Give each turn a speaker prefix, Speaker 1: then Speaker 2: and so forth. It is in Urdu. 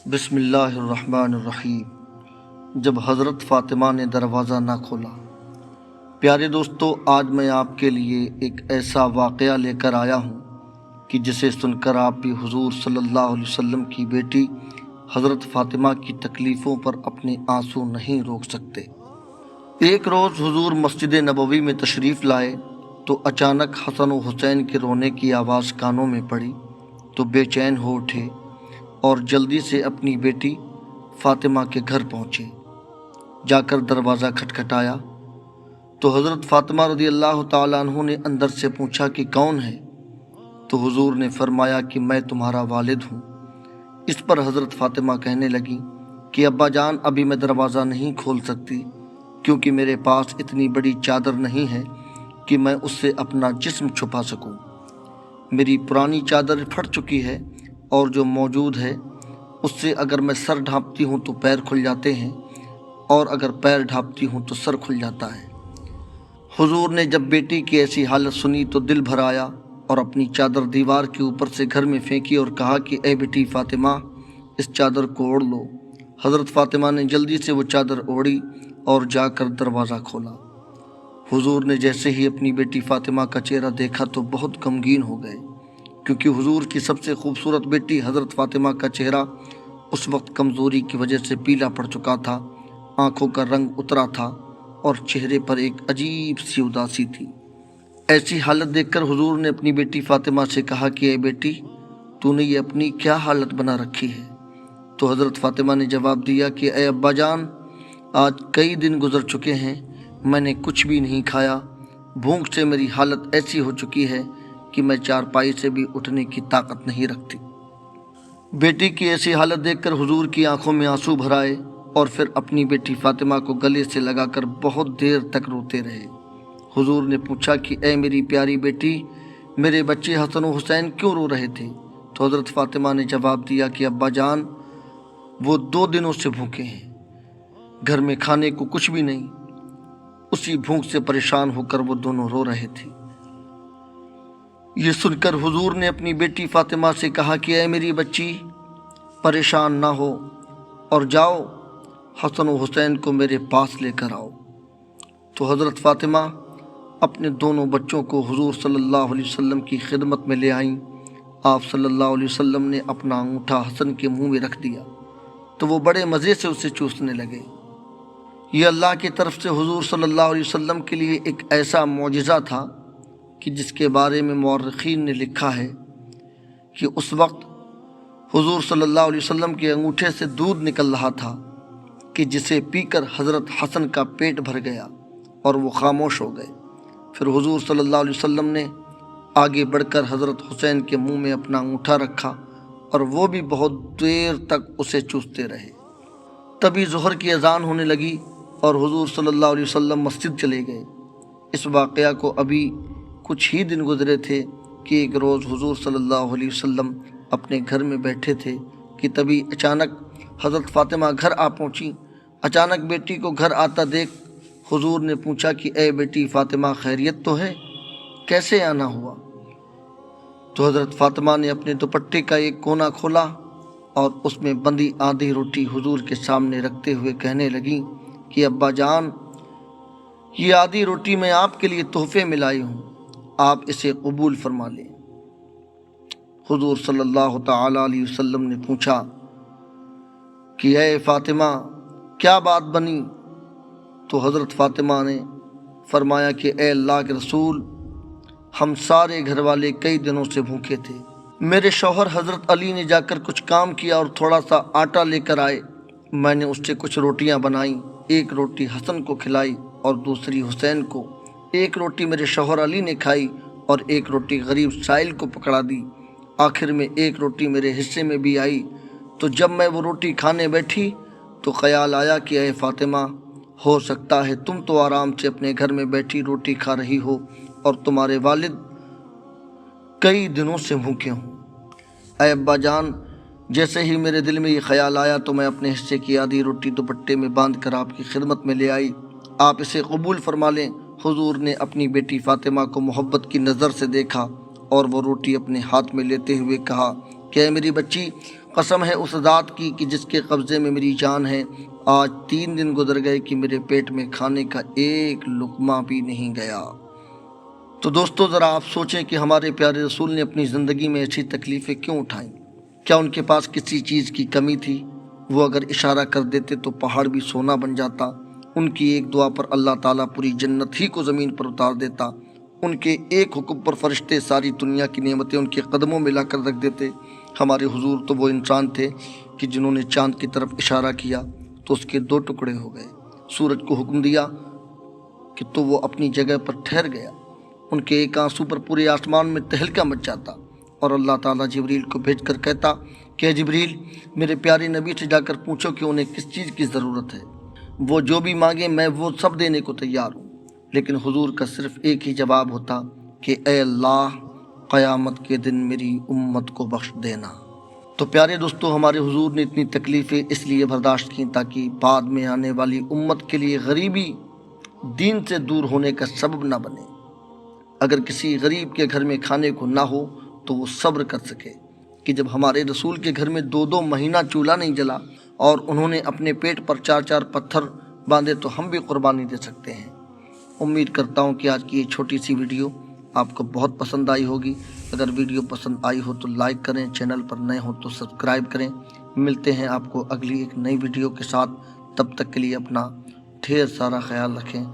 Speaker 1: بسم اللہ الرحمن الرحیم۔ جب حضرت فاطمہ نے دروازہ نہ کھولا۔ پیارے دوستو، آج میں آپ کے لیے ایک ایسا واقعہ لے کر آیا ہوں کہ جسے سن کر آپ بھی حضور صلی اللہ علیہ وسلم کی بیٹی حضرت فاطمہ کی تکلیفوں پر اپنے آنسو نہیں روک سکتے۔ ایک روز حضور مسجد نبوی میں تشریف لائے تو اچانک حسن و حسین کے رونے کی آواز کانوں میں پڑی تو بے چین ہو اٹھے اور جلدی سے اپنی بیٹی فاطمہ کے گھر پہنچے۔ جا کر دروازہ کھٹکھٹایا تو حضرت فاطمہ رضی اللہ تعالیٰ عنہ نے اندر سے پوچھا کہ کون ہے؟ تو حضور نے فرمایا کہ میں تمہارا والد ہوں۔ اس پر حضرت فاطمہ کہنے لگیں کہ ابا جان، ابھی میں دروازہ نہیں کھول سکتی کیونکہ میرے پاس اتنی بڑی چادر نہیں ہے کہ میں اس سے اپنا جسم چھپا سکوں۔ میری پرانی چادر پھٹ چکی ہے اور جو موجود ہے اس سے اگر میں سر ڈھانپتی ہوں تو پیر کھل جاتے ہیں اور اگر پیر ڈھانپتی ہوں تو سر کھل جاتا ہے۔ حضور نے جب بیٹی کی ایسی حالت سنی تو دل بھر آیا اور اپنی چادر دیوار کے اوپر سے گھر میں پھینکی اور کہا کہ اے بیٹی فاطمہ، اس چادر کو اوڑھ لو۔ حضرت فاطمہ نے جلدی سے وہ چادر اوڑھی اور جا کر دروازہ کھولا۔ حضور نے جیسے ہی اپنی بیٹی فاطمہ کا چہرہ دیکھا تو بہت غمگین ہو گئے، کیونکہ حضور کی سب سے خوبصورت بیٹی حضرت فاطمہ کا چہرہ اس وقت کمزوری کی وجہ سے پیلا پڑ چکا تھا، آنکھوں کا رنگ اترا تھا اور چہرے پر ایک عجیب سی اداسی تھی۔ ایسی حالت دیکھ کر حضور نے اپنی بیٹی فاطمہ سے کہا کہ اے بیٹی، تو نے یہ اپنی کیا حالت بنا رکھی ہے؟ تو حضرت فاطمہ نے جواب دیا کہ اے ابا جان، آج کئی دن گزر چکے ہیں، میں نے کچھ بھی نہیں کھایا، بھوک سے میری حالت ایسی ہو چکی ہے کہ میں چارپائی سے بھی اٹھنے کی طاقت نہیں رکھتی۔ بیٹی کی ایسی حالت دیکھ کر حضور کی آنکھوں میں آنسو بھر آئے اور پھر اپنی بیٹی فاطمہ کو گلے سے لگا کر بہت دیر تک روتے رہے۔ حضور نے پوچھا کہ اے میری پیاری بیٹی، میرے بچے حسن و حسین کیوں رو رہے تھے؟ تو حضرت فاطمہ نے جواب دیا کہ ابا جان، وہ 2 دنوں سے بھوکے ہیں، گھر میں کھانے کو کچھ بھی نہیں، اسی بھوک سے پریشان ہو کر وہ دونوں رو رہے تھے۔ یہ سن کر حضور نے اپنی بیٹی فاطمہ سے کہا کہ اے میری بچی، پریشان نہ ہو اور جاؤ حسن و حسین کو میرے پاس لے کر آؤ۔ تو حضرت فاطمہ اپنے دونوں بچوں کو حضور صلی اللہ علیہ وسلم کی خدمت میں لے آئیں۔ آپ صلی اللہ علیہ وسلم نے اپنا انگوٹھا حسن کے منہ میں رکھ دیا تو وہ بڑے مزے سے اسے چوسنے لگے۔ یہ اللہ کی طرف سے حضور صلی اللہ علیہ وسلم کے لیے ایک ایسا معجزہ تھا کہ جس کے بارے میں مورخین نے لکھا ہے کہ اس وقت حضور صلی اللہ علیہ وسلم کے انگوٹھے سے دودھ نکل رہا تھا کہ جسے پی کر حضرت حسن کا پیٹ بھر گیا اور وہ خاموش ہو گئے۔ پھر حضور صلی اللہ علیہ وسلم نے آگے بڑھ کر حضرت حسین کے منہ میں اپنا انگوٹھا رکھا اور وہ بھی بہت دیر تک اسے چوستے رہے۔ تبھی ظہر کی اذان ہونے لگی اور حضور صلی اللہ علیہ وسلم مسجد چلے گئے۔ اس واقعہ کو ابھی کچھ ہی دن گزرے تھے کہ ایک روز حضور صلی اللہ علیہ وسلم اپنے گھر میں بیٹھے تھے کہ تبھی اچانک حضرت فاطمہ گھر آ پہنچی۔ اچانک بیٹی کو گھر آتا دیکھ حضور نے پوچھا کہ اے بیٹی فاطمہ، خیریت تو ہے؟ کیسے آنا ہوا؟ تو حضرت فاطمہ نے اپنے دوپٹے کا ایک کونا کھولا اور اس میں بندھی آدھی روٹی حضور کے سامنے رکھتے ہوئے کہنے لگیں کہ ابا جان، یہ آدھی روٹی میں آپ کے لیے تحفے میں لائی ہوں، آپ اسے قبول فرما لیں۔ حضور صلی اللہ تعالیٰ علیہ وسلم نے پوچھا کہ اے فاطمہ، کیا بات بنی؟ تو حضرت فاطمہ نے فرمایا کہ اے اللہ کے رسول، ہم سارے گھر والے کئی دنوں سے بھوکے تھے۔ میرے شوہر حضرت علی نے جا کر کچھ کام کیا اور تھوڑا سا آٹا لے کر آئے، میں نے اس سے کچھ روٹیاں بنائیں، ایک روٹی حسن کو کھلائی اور دوسری حسین کو، ایک روٹی میرے شوہر علی نے کھائی اور ایک روٹی غریب سائل کو پکڑا دی، آخر میں ایک روٹی میرے حصے میں بھی آئی۔ تو جب میں وہ روٹی کھانے بیٹھی تو خیال آیا کہ اے فاطمہ، ہو سکتا ہے تم تو آرام سے اپنے گھر میں بیٹھی روٹی کھا رہی ہو اور تمہارے والد کئی دنوں سے بھوکے ہوں۔ اے ابا جان، جیسے ہی میرے دل میں یہ خیال آیا تو میں اپنے حصے کی آدھی روٹی دوپٹے میں باندھ کر آپ کی خدمت میں لے آئی، آپ اسے قبول فرما لیں۔ حضور نے اپنی بیٹی فاطمہ کو محبت کی نظر سے دیکھا اور وہ روٹی اپنے ہاتھ میں لیتے ہوئے کہا کہ اے میری بچی، قسم ہے اس ذات کی کہ جس کے قبضے میں میری جان ہے، آج 3 دن گزر گئے کہ میرے پیٹ میں کھانے کا ایک لقمہ بھی نہیں گیا۔ تو دوستو ذرا آپ سوچیں کہ ہمارے پیارے رسول نے اپنی زندگی میں ایسی تکلیفیں کیوں اٹھائیں؟ کیا ان کے پاس کسی چیز کی کمی تھی؟ وہ اگر اشارہ کر دیتے تو پہاڑ بھی سونا بن جاتا، ان کی ایک دعا پر اللہ تعالیٰ پوری جنت ہی کو زمین پر اتار دیتا، ان کے ایک حکم پر فرشتے ساری دنیا کی نعمتیں ان کے قدموں میں لا کر رکھ دیتے۔ ہمارے حضور تو وہ انسان تھے کہ جنہوں نے چاند کی طرف اشارہ کیا تو اس کے 2 ٹکڑے ہو گئے، سورج کو حکم دیا کہ تو وہ اپنی جگہ پر ٹھہر گیا، ان کے ایک آنسو پر پورے آسمان میں تہلکہ مچ جاتا، اور اللہ تعالیٰ جبریل کو بھیج کر کہتا کہ جبریل میرے پیارے نبی سے جا کر پوچھو کہ انہیں کس چیز کی ضرورت ہے، وہ جو بھی مانگے میں وہ سب دینے کو تیار ہوں۔ لیکن حضور کا صرف ایک ہی جواب ہوتا کہ اے اللہ قیامت کے دن میری امت کو بخش دینا۔ تو پیارے دوستو ہمارے حضور نے اتنی تکلیفیں اس لیے برداشت کی تاکہ بعد میں آنے والی امت کے لیے غریبی دین سے دور ہونے کا سبب نہ بنے۔ اگر کسی غریب کے گھر میں کھانے کو نہ ہو تو وہ صبر کر سکے کہ جب ہمارے رسول کے گھر میں 2 مہینہ چولہا نہیں جلا اور انہوں نے اپنے پیٹ پر 4 پتھر باندھے تو ہم بھی قربانی دے سکتے ہیں۔ امید کرتا ہوں کہ آج کی یہ چھوٹی سی ویڈیو آپ کو بہت پسند آئی ہوگی۔ اگر ویڈیو پسند آئی ہو تو لائک کریں، چینل پر نئے ہوں تو سبسکرائب کریں۔ ملتے ہیں آپ کو اگلی ایک نئی ویڈیو کے ساتھ، تب تک کے لیے اپنا ڈھیر سارا خیال رکھیں۔